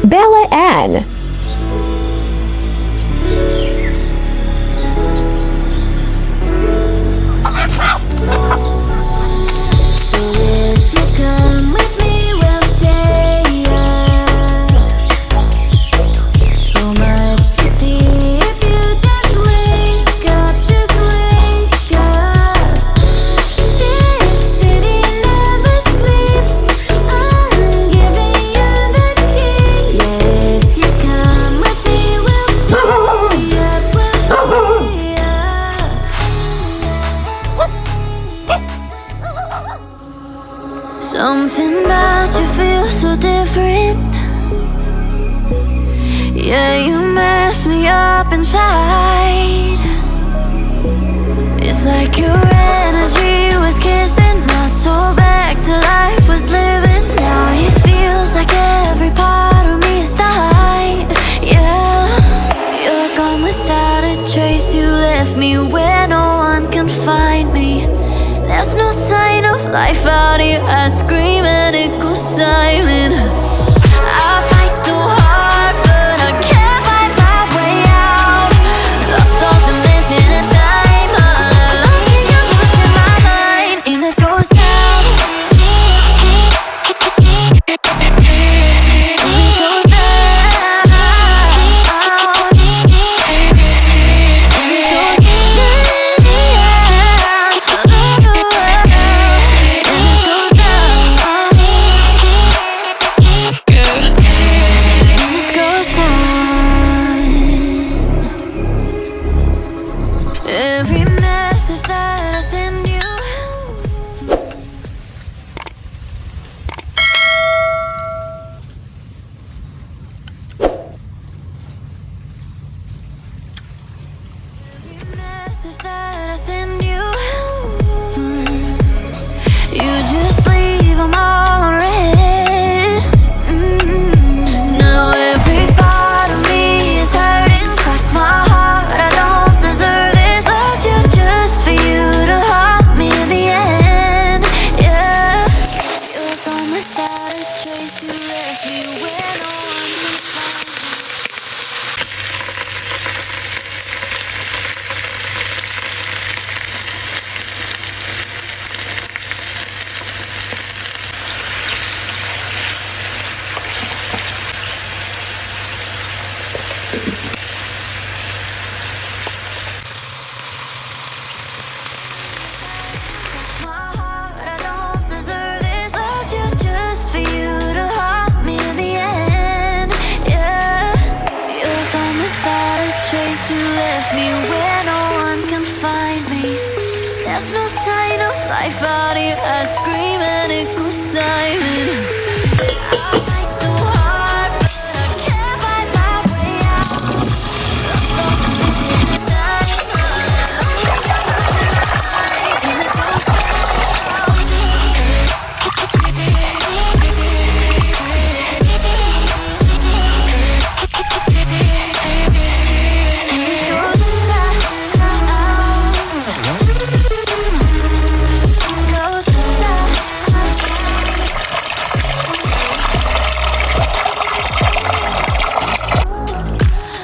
hi.bellaan. Something about you feels so different. Yeah, you mess me up inside. It's like your energy was kissing my soul back to life, was living. Now it feels like every part of me is dying. Yeah, you're gone without a trace. You left me where no one can find me. There's no sign of life out here. I scream and it goes silent. I fight so hard, but I can't find my way out. Lost all dimension and time. I think I'm losing my mind in this ghost town. Every message that I send you, every message that I send you, you just leave them all unread. Now every part of me is hurting, cross my heart. I don't deserve this. Loved you just for you to harm me in the end. Yeah, you're gone without a trace. You left me where no one can find me. My heart, I don't deserve this. Loved you just for you to harm me in the end. Yeah, you're gone without a trace. You left me where no one can find me. There's no sign of life out here. I scream and it goes silent. I fight so hard, but I can't find my way out. Lost all dimension and time.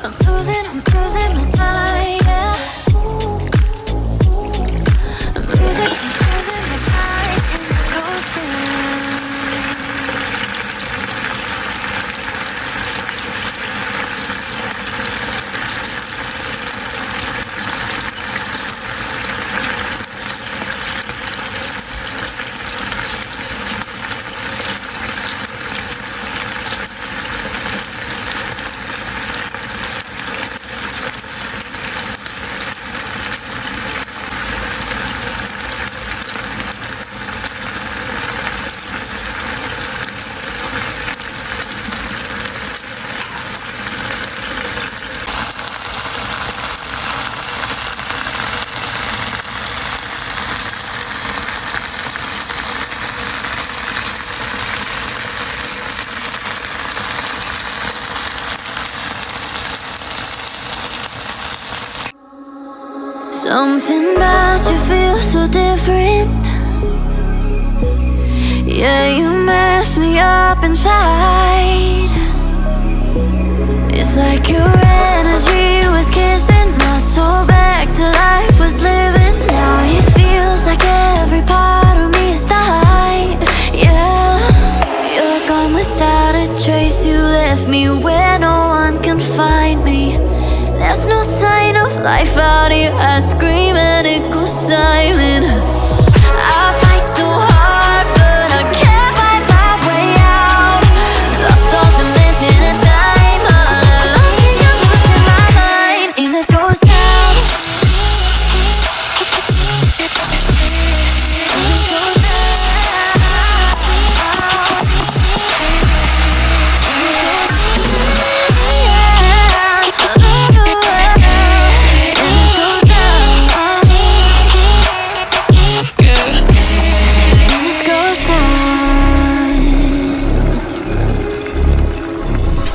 I'm losing my mind, yeah. I'm losing my mind in this ghost town. Something about you feels so different. Yeah, you mess me up inside. me where no one can find me. There's no sign of life out here. I scream and it goes silent. I fight so hard, but I can't find my way out. Lost all dimension and time. All alone, think I'm losing my mind. And this goes down.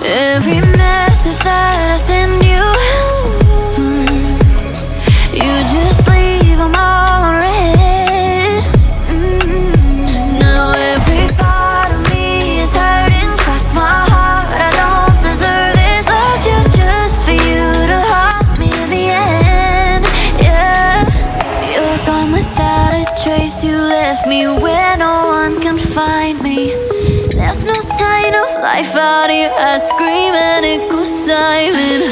Every message that I send you, you just leave them all unread. Now every part of me is hurting, cross my heart. I don't deserve this. Loved you just for you to haunt me in the end. Yeah, you're gone without a trace. You left me where no one can find me. There's no sign of life out here. I scream and it goes silent.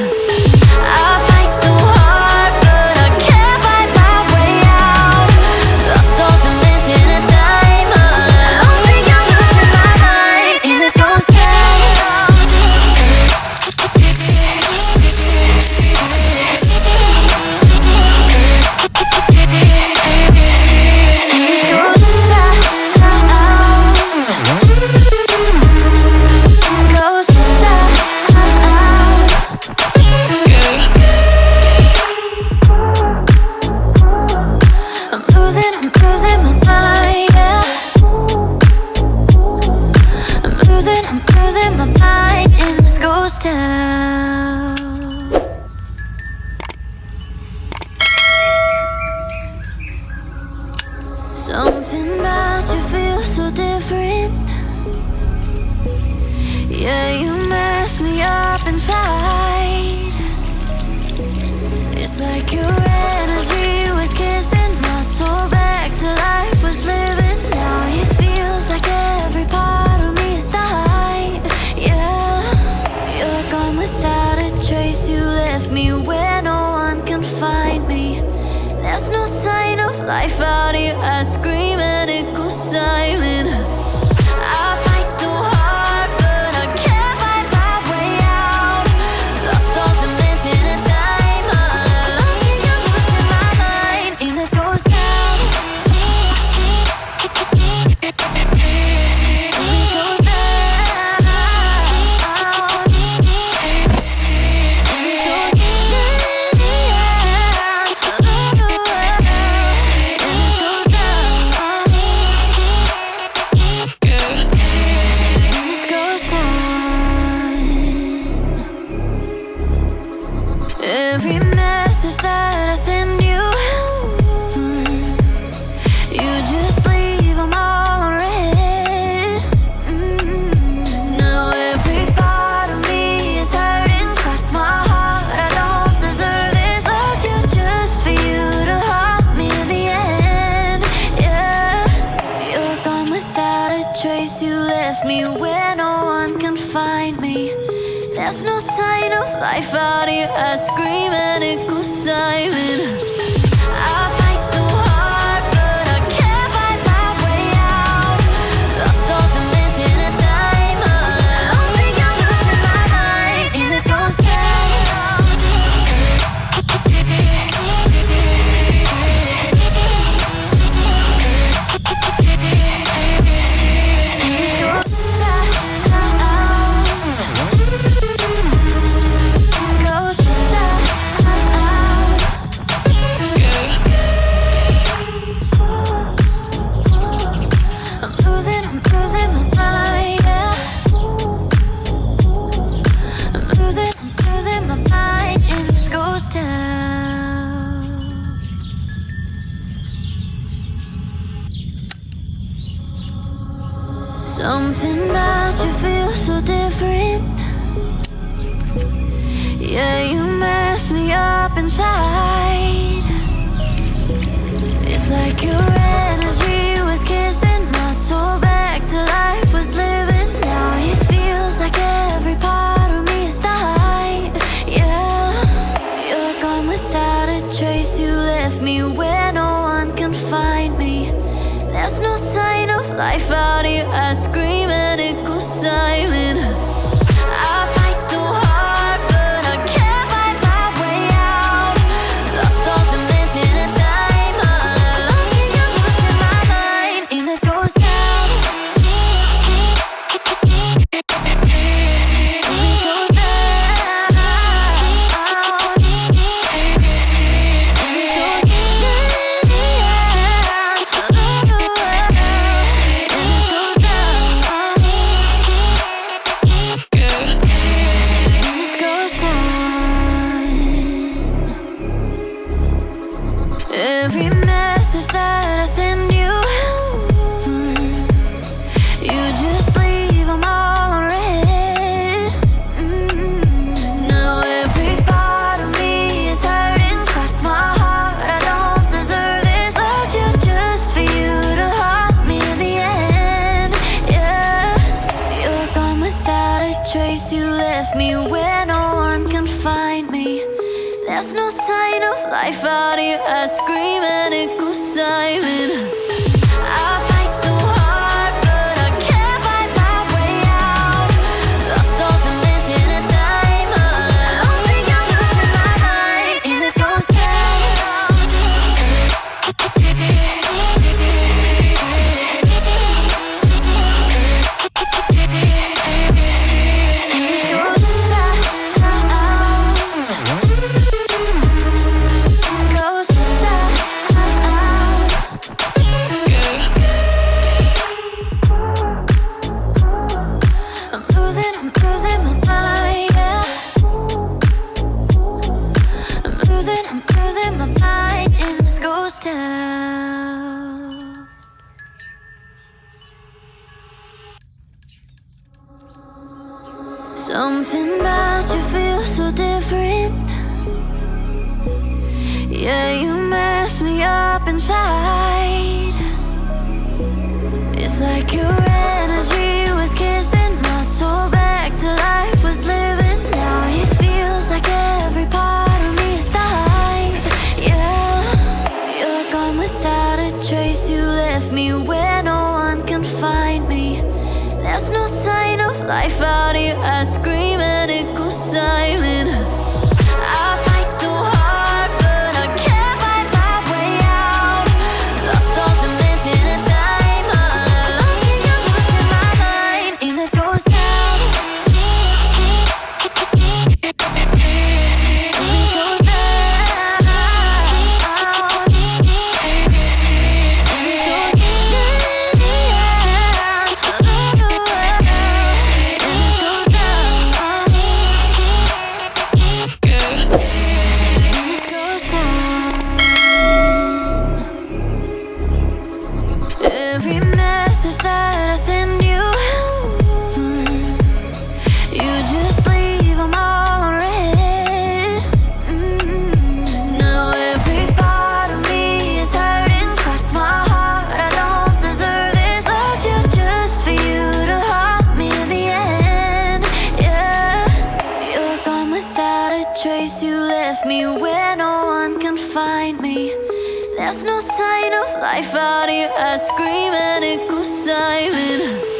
I fight so hard, but I can't find my way out. Lost all dimension and time. I don't think I'm losing my mind. And this goes down. Something about you feels so different. Yeah, you mess me up inside. It's like your energy was kissing my soul back to life, was living. Now it feels like every part of me is died. Yeah, you're gone without a trace. You left me where no one can find me. There's no sign of life out here. I scream and it goes silent. I fight so hard, but I can't find my way out. Lost all dimension and time. All alone, think I'm losing my mind. And this goes down. And this goes down. Every message that I send you, you just leave them all unread. Now every part of me is hurting, cross my heart. I don't deserve this. Loved you just for you to haunt me in the end. Yeah, you're gone without a trace. You left me where no one can find me. There's no sign of life out here. I scream and it goes silent. I fight so hard, but I can't find my way out. Lost all dimension and time. I don't think I'm losing my mind. And this goes down. And this goes down. Something about you feels so different. Yeah, you mess me up inside. It's like your energy was kissing my soul back to life, was living. Now it feels like every part left me where no one can find me. There's no sign of life out here. I scream and it goes silent. I fight so hard, but I can't find my way out. Lost all dimension and time. I don't think I'm losing my mind in this ghost town. Something about you feels so different. Yeah, you mess me up inside. It's like your energy was kissing my soul back to life, was living. Now it feels like every part of me is died. Yeah, you're gone without a trace. You left me where no one can find me. There's no sign of life out here. I scream and it goes silent. I fight so hard, but I can't find my way out. Lost all dimension and time. I don't think I'm losing my mind in this ghost town. Every message that I send you, you just leave them all unread. Now every part of me is hurting. Cross my heart, I don't deserve this. Loved you just for you to haunt me in the end. Yeah, you're gone without a trace. You left me where no one can find me. There's no sign of life out here. I scream and it goes silent.